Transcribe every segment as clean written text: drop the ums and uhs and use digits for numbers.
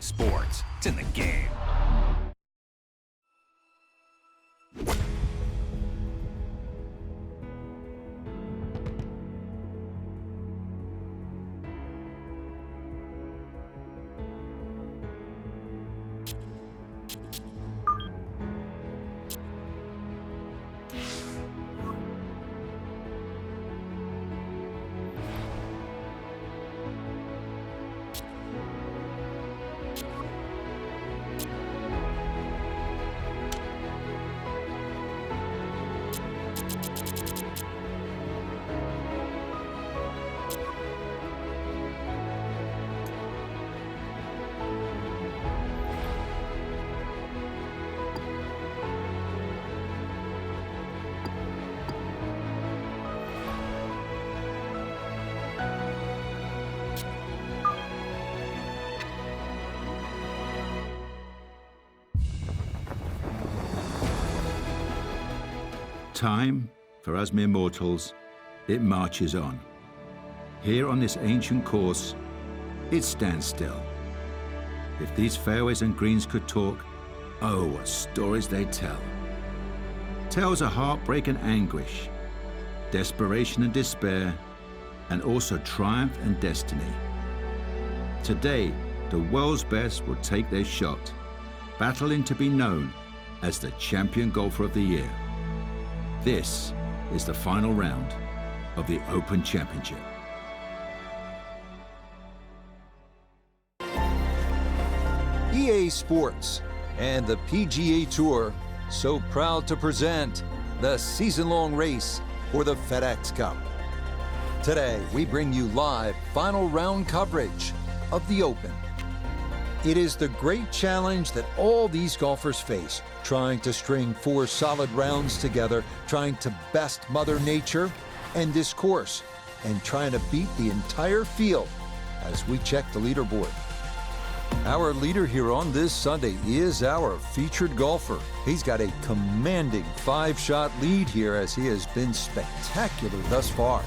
Sports. It's in the game. Time, for us mere mortals, it marches on. Here on this ancient course, it stands still. If these fairways and greens could talk, oh, what stories they'd tell. Tales of heartbreak and anguish, desperation and despair, and also triumph and destiny. Today, the world's best will take their shot, battling to be known as the champion golfer of the year. This is the final round of the Open Championship. EA Sports and the PGA Tour so proud to present the season-long race for the FedEx Cup. Today, we bring you live final round coverage of the Open. It is the great challenge that all these golfers face, trying to string 4 solid rounds together, trying to best Mother Nature and this course, and trying to beat the entire field as we check the leaderboard. Our leader here on this Sunday is our featured golfer. He's got a commanding 5-shot lead here as he has been spectacular thus far.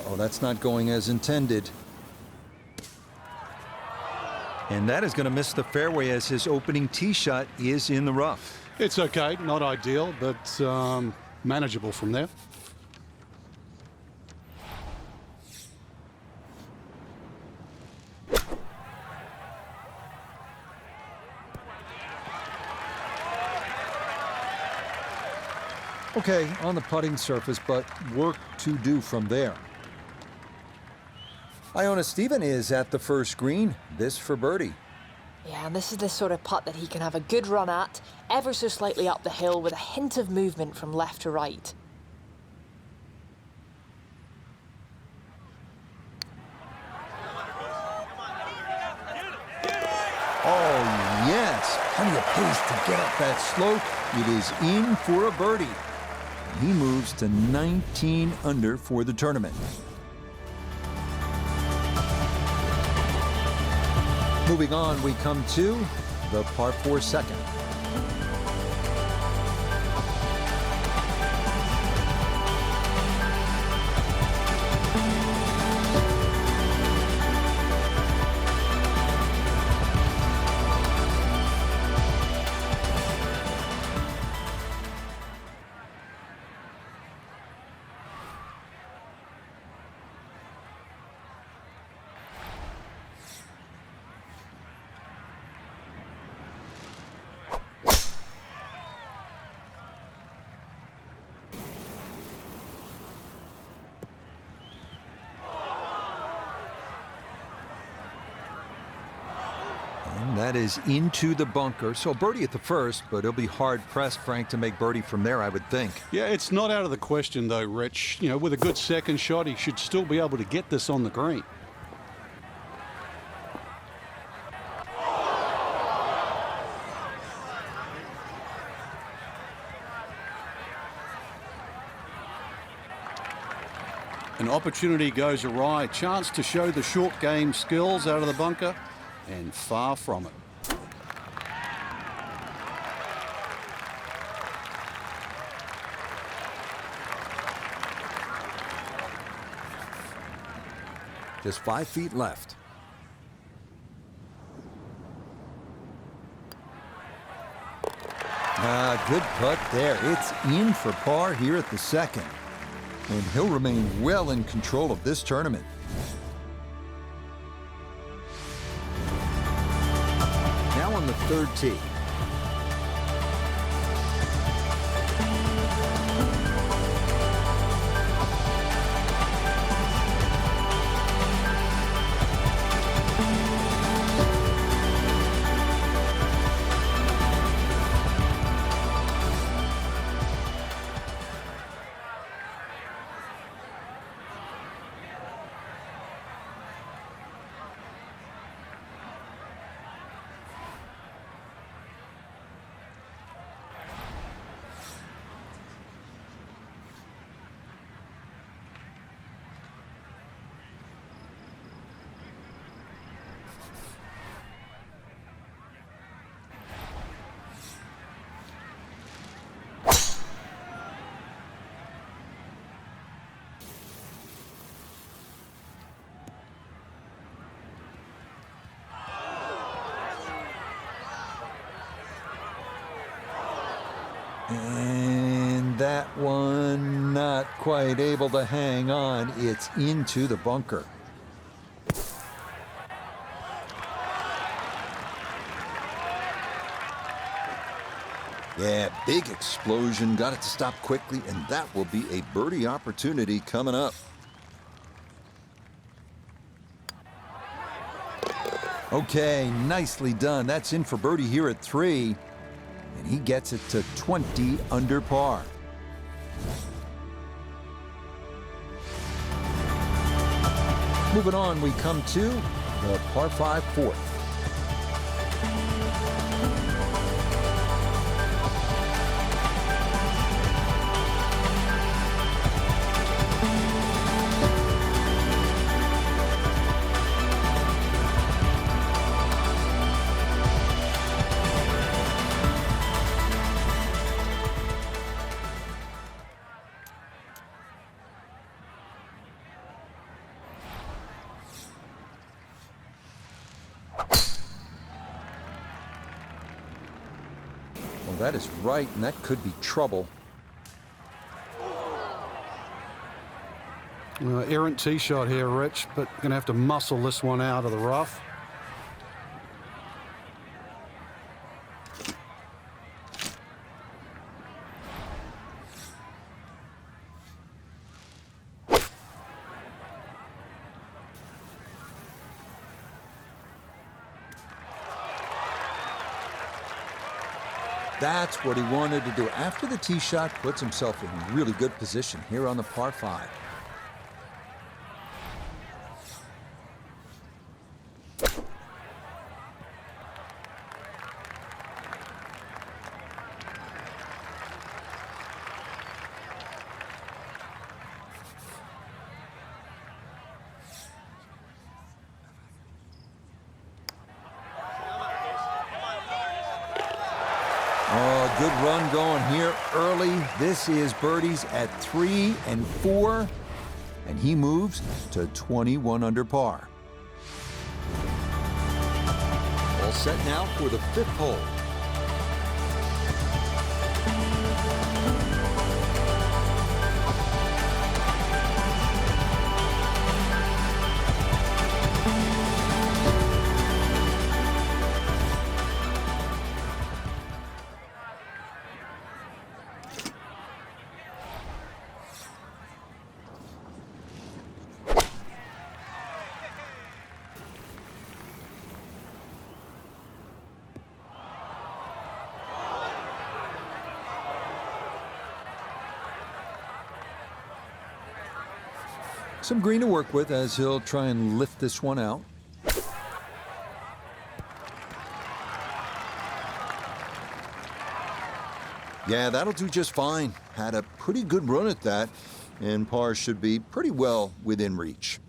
Oh, that's not going as intended. And that is going to miss the fairway as his opening tee shot is in the rough. It's okay, not ideal, but manageable from there. Okay, on the putting surface, but work to do from there. Iona Stephen is at the first green, this for birdie. Yeah, and this is the sort of putt that he can have a good run at, ever so slightly up the hill with a hint of movement from left to right. Oh, yes, plenty of pace to get up that slope. It is in for a birdie. He moves to 19 under for the tournament. Moving on, we come to the par 4 second. that is into the bunker. So birdie at the first, but it'll be hard-pressed, Frank, to make birdie from there, I would think. Yeah, it's not out of the question, though, Rich. You know, with a good second shot, he should still be able to get this on the green. An opportunity goes awry. Chance to show the short game skills out of the bunker, and far from it. Just 5 feet left. Good putt there. It's in for par here at the second. And he'll remain well in control of this tournament. Now on the third tee. And that one not quite able to hang on. It's into the bunker. Yeah, big explosion. Got it to stop quickly, and that will be a birdie opportunity coming up. Okay, nicely done. That's in for birdie here at 3. And he gets it to 20 under par. Moving on, we come to the par 5 fourth. Well, that is right, and that could be trouble. Errant tee shot here, Rich, but going to have to muscle this one out of the rough. That's what he wanted to do. After the tee shot, puts himself in really good position here on the par 5. Oh, good run going here early. This is birdies at 3 and 4, and he moves to 21 under par. All set now for the 5th hole. Some green to work with as he'll try and lift this one out. Yeah, that'll do just fine. Had a pretty good run at that, and par should be pretty well within reach.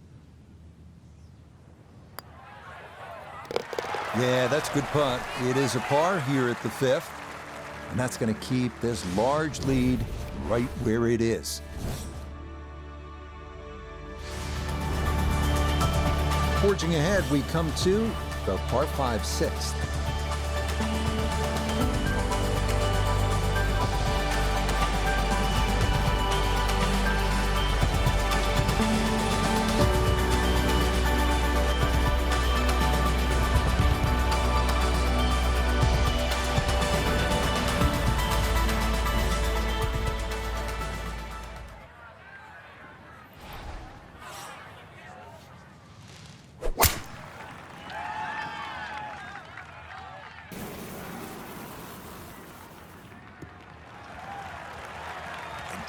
Yeah, that's a good putt. It is a par here at the 5th, and that's going to keep this large lead right where it is. Forging ahead, we come to the par 5 6th.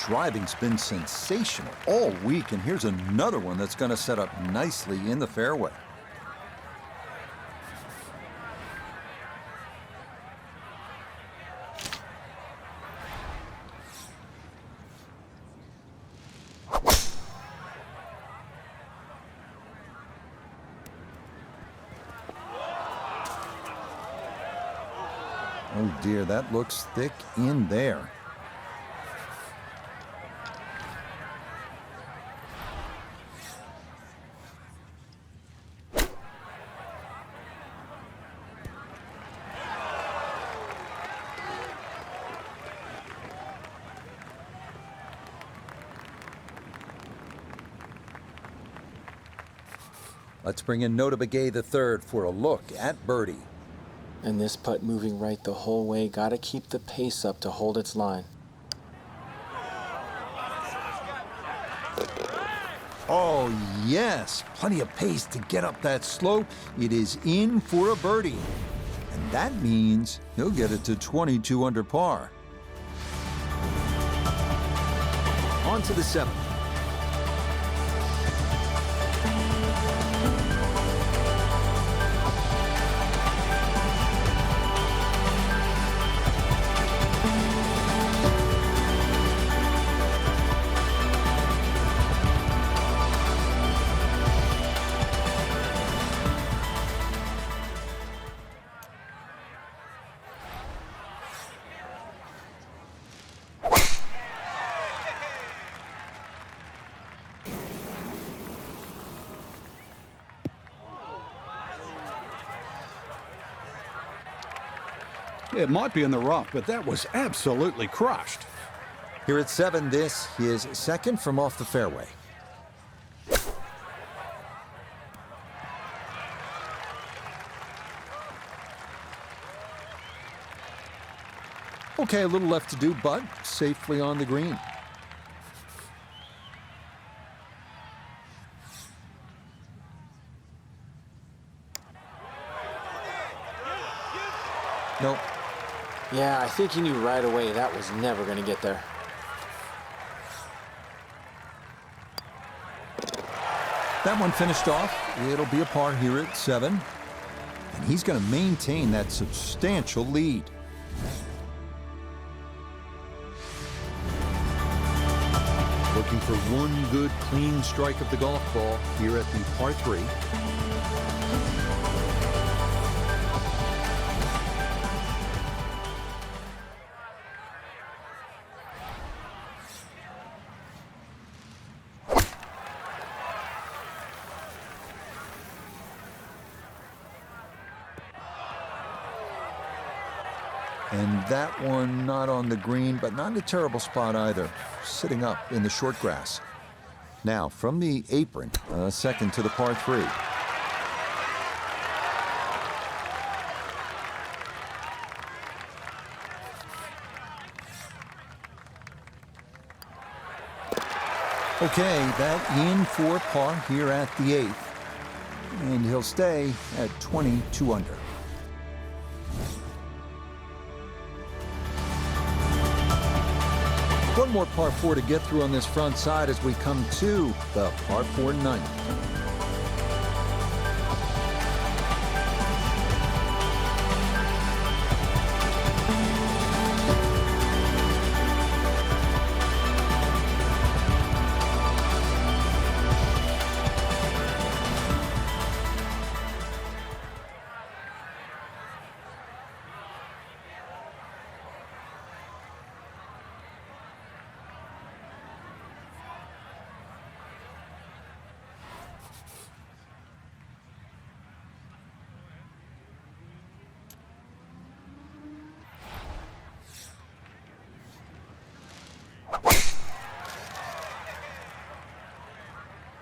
Driving's been sensational all week, and here's another one that's going to set up nicely in the fairway. Oh dear, that looks thick in there. Let's bring in Nota Begay III for a look at birdie. And this putt moving right the whole way. Got to keep the pace up to hold its line. Oh, yes. Plenty of pace to get up that slope. It is in for a birdie. And that means he'll get it to 22 under par. On to the 7th. It might be in the rough, but that was absolutely crushed. Here at 7, this is second from off the fairway. Okay, a little left to do, but safely on the green. Nope. Yeah, I think he knew right away that was never going to get there. That one finished off. It'll be a par here at 7. And he's going to maintain that substantial lead. Looking for one good, clean strike of the golf ball here at the par 3. And that one not on the green, but not in a terrible spot either, sitting up in the short grass. Now, from the apron, second to the par 3. Okay, that in for par here at the 8th. And he'll stay at 22 under. One more par 4 to get through on this front side as we come to the par 4 ninth.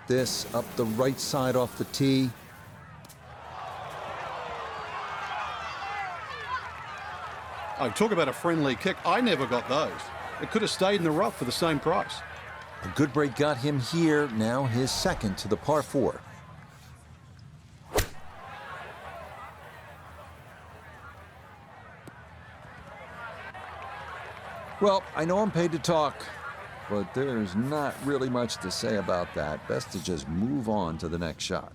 This up the right side off the tee. Oh, talk about a friendly kick. I never got those. It could have stayed in the rough for the same price. A good break got him here, now his second to the par 4. Well, I know I'm paid to talk, but there's not really much to say about that. Best to just move on to the next shot.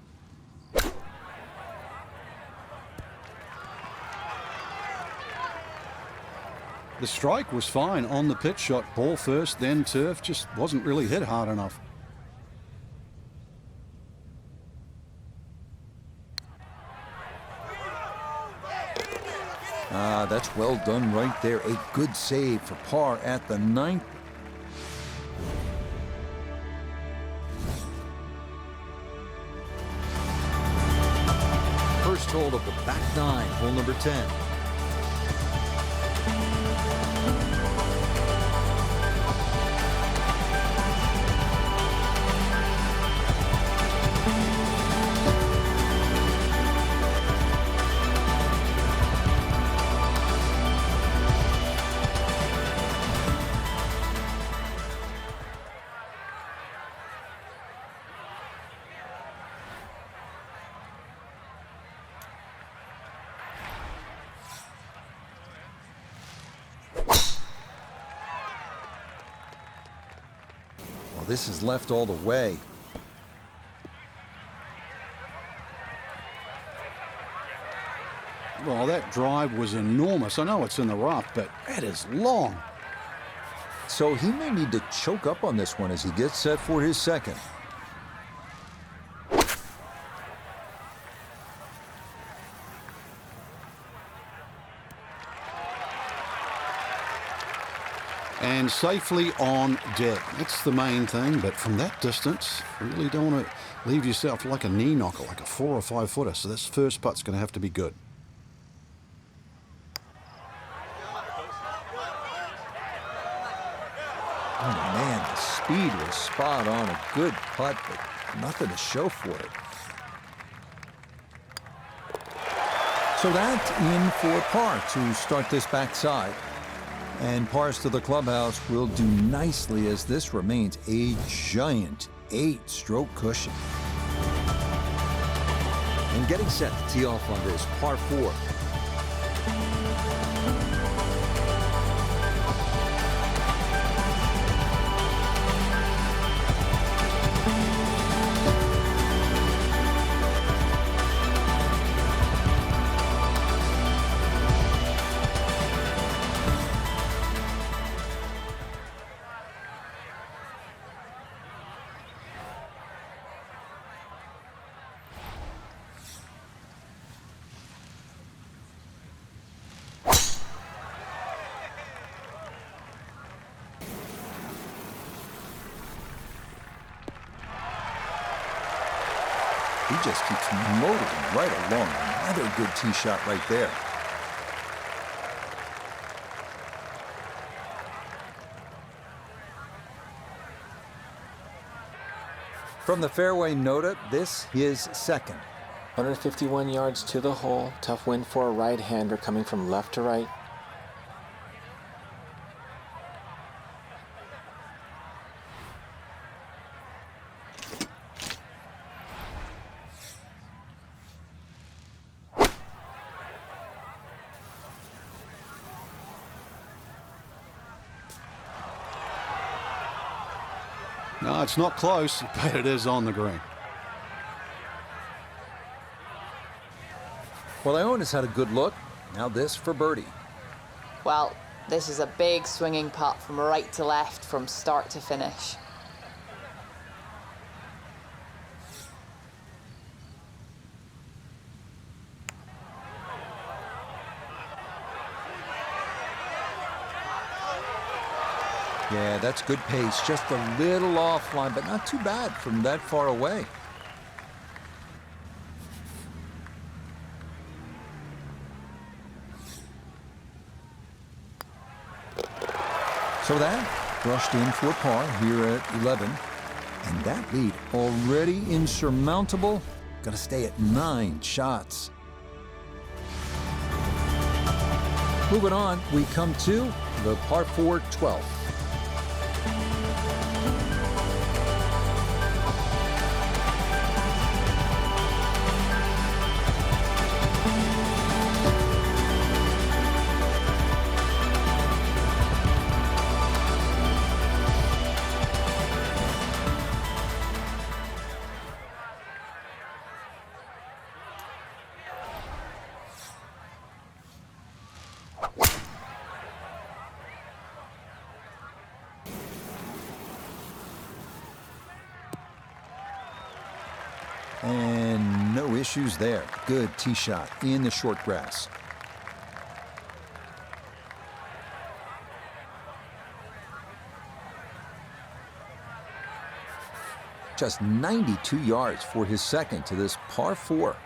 The strike was fine on the pitch shot. Ball first, then turf. Just wasn't really hit hard enough. That's well done right there. A good save for par at the ninth. First hole of the back nine, hole number 10. This is left all the way. Well, that drive was enormous. I know it's in the rough, but that is long. So he may need to choke up on this one as he gets set for his second. And safely on deck. That's the main thing, but from that distance, you really don't want to leave yourself like a knee knocker, like a 4 or 5 footer. So this first putt's going to have to be good. Oh man, the speed was spot on. A good putt, but nothing to show for it. So that's in for par to start this backside. And pars to the clubhouse will do nicely as this remains a giant 8-stroke cushion. And getting set to tee off on this par 4. He just keeps motoring right along. Another good tee shot right there. From the fairway nota, this is second. 151 yards to the hole. Tough win for a right-hander coming from left to right. No, it's not close, but it is on the green. Well, Iona's had a good look. Now this for birdie. Well, this is a big swinging putt from right to left from start to finish. Yeah, that's good pace. Just a little offline, but not too bad from that far away. So that brushed in for par here at 11. And that lead already insurmountable. Gonna stay at 9 shots. Moving on, we come to the par 4 12th. And no issues there. Good tee shot in the short grass. Just 92 yards for his second to this par 4.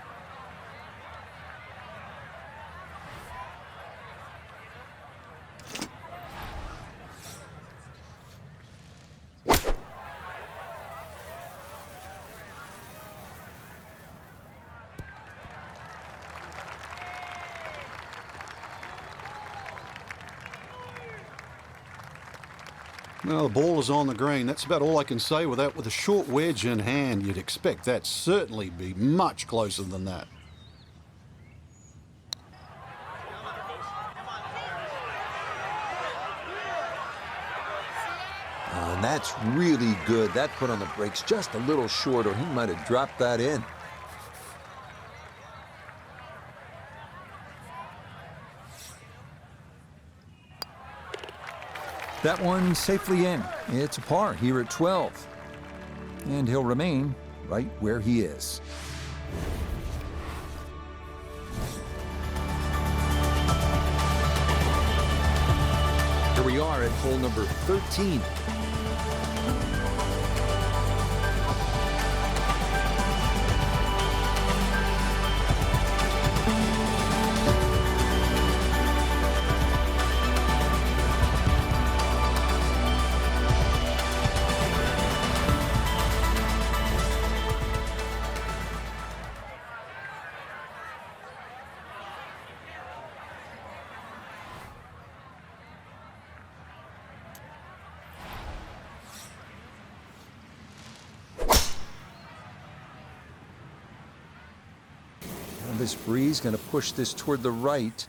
Well, the ball is on the green. That's about all I can say with that. With a short wedge in hand, you'd expect that certainly be much closer than that. And that's really good. That put on the brakes just a little short, or he might have dropped that in. That one safely in. It's a par here at 12. And he'll remain right where he is. Here we are at hole number 13. This breeze going to push this toward the right.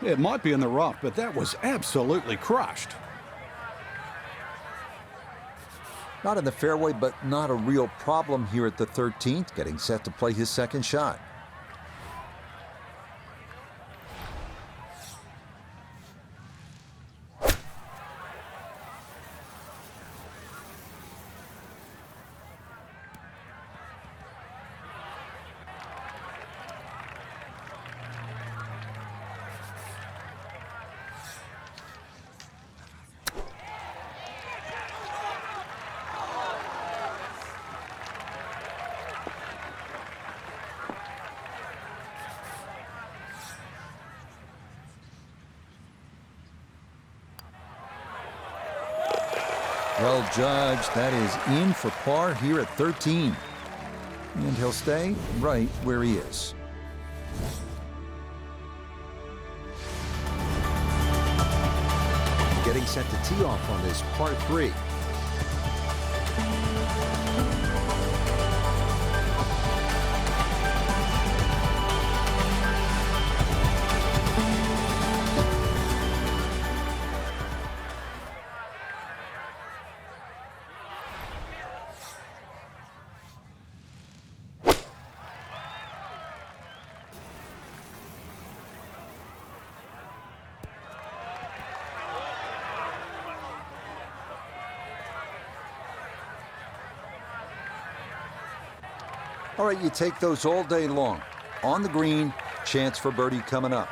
It might be in the rough, but that was absolutely crushed. Not in the fairway, but not a real problem here at the 13th, getting set to play his second shot. Well judged. That is in for par here at 13. And he'll stay right where he is. Getting set to tee off on this par 3. All right, you take those all day long. On the green, chance for birdie coming up.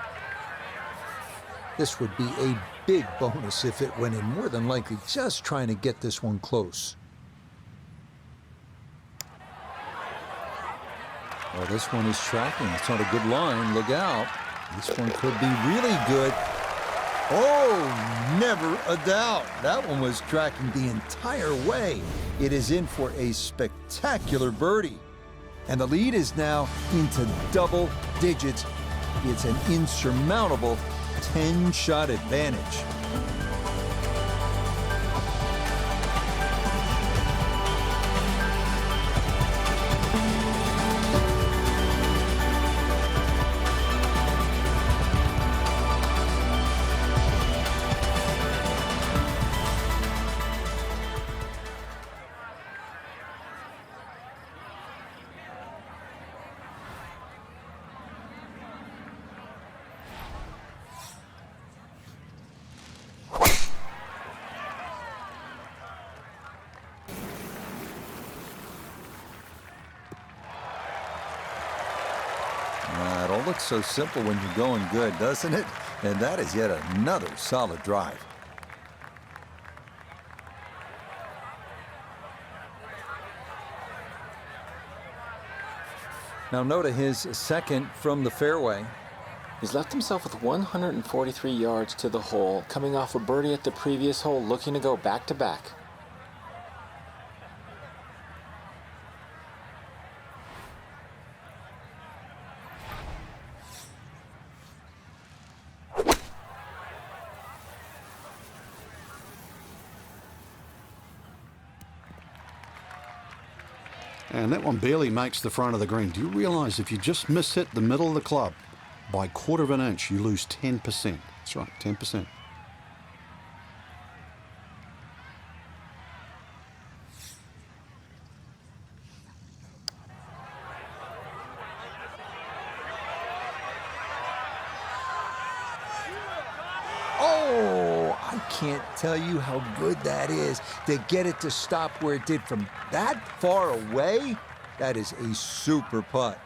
This would be a big bonus if it went in, more than likely just trying to get this one close. Well, this one is tracking. It's on a good line. Look out. This one could be really good. Oh, never a doubt. That one was tracking the entire way. It is in for a spectacular birdie. And the lead is now into double digits. It's an insurmountable 10-shot advantage. It all looks so simple when you're going good, doesn't it? And that is yet another solid drive. Now note his second from the fairway. He's left himself with 143 yards to the hole, coming off a birdie at the previous hole, looking to go back-to-back. And that one barely makes the front of the green. Do you realize if you just miss hit the middle of the club by a quarter of an inch, you lose 10%. That's right, 10%. Oh, I can't tell you how good that is to get it to stop where it did from that far away. That is a super putt.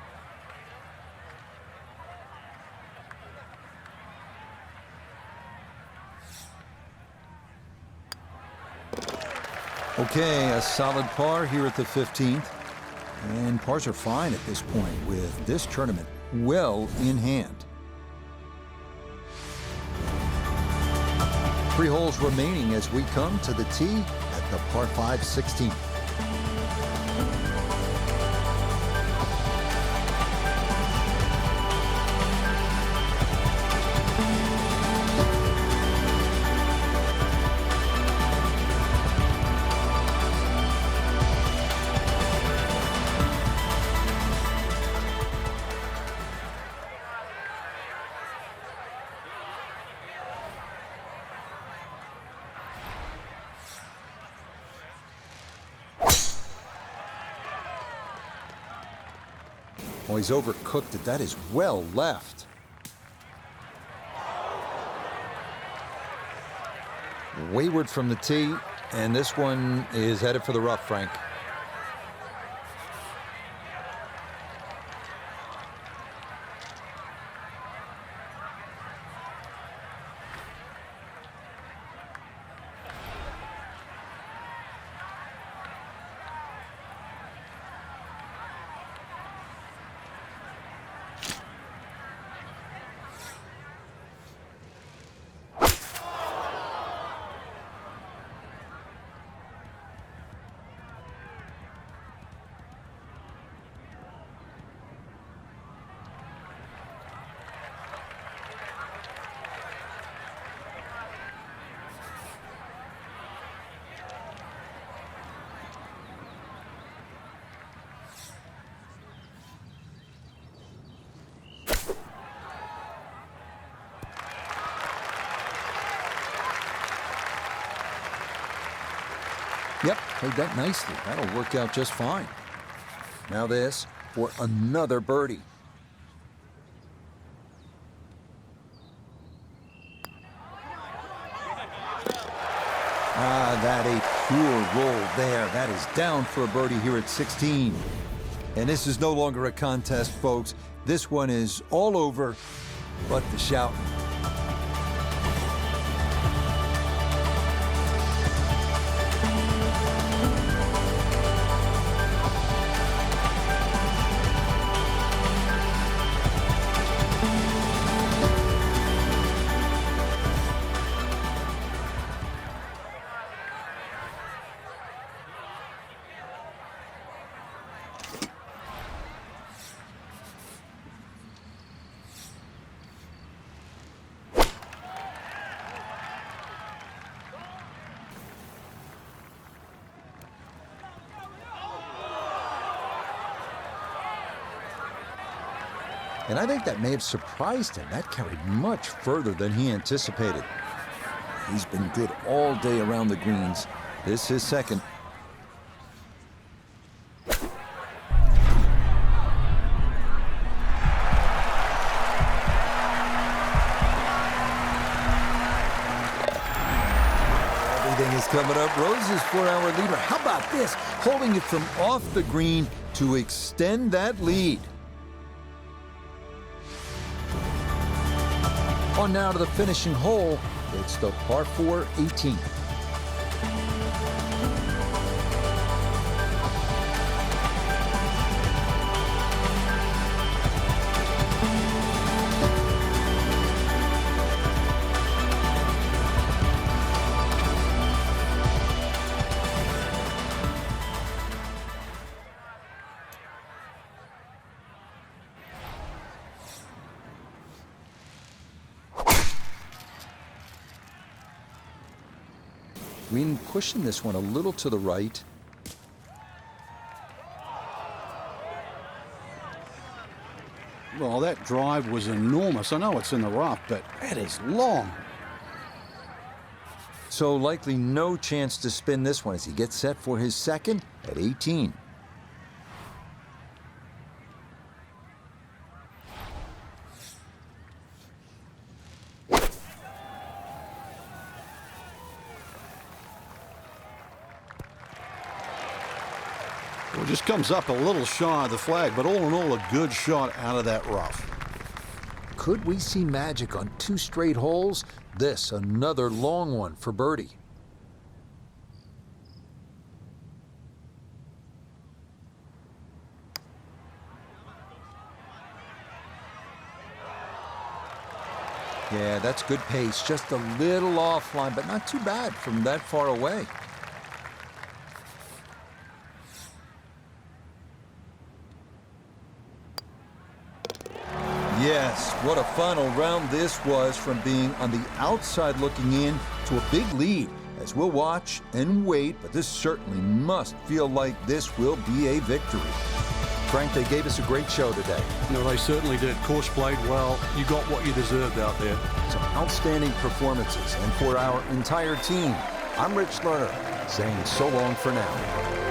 Okay, a solid par here at the 15th. And pars are fine at this point with this tournament well in hand. 3 holes remaining as we come to the tee at the par 5 16th. Oh, he's overcooked it. That is well left. Wayward from the tee, and this one is headed for the rough, Frank. Yep, played that nicely. That'll work out just fine. Now this for another birdie. That a pure roll there. That is down for a birdie here at 16. And this is no longer a contest, folks. This one is all over but the shouting. And I think that may have surprised him. That carried much further than he anticipated. He's been good all day around the greens. This is second. Everything is coming up roses for our leader. How about this? Holding it from off the green to extend that lead. On now to the finishing hole. It's the par 4 18. Green pushing this one a little to the right. Well, that drive was enormous. I know it's in the rough, but that is long. So likely no chance to spin this one as he gets set for his second at 18. Well, just comes up a little shy of the flag, but all in all, a good shot out of that rough. Could we see magic on 2 straight holes? This, another long one for birdie. Yeah, that's good pace. Just a little offline, but not too bad from that far away. Yes, what a final round this was, from being on the outside looking in to a big lead, as we'll watch and wait, but this certainly must feel like this will be a victory. Frank, they gave us a great show today. No, they certainly did. Course played well. You got what you deserved out there. Some outstanding performances, and for our entire team, I'm Rich Lerner, saying so long for now.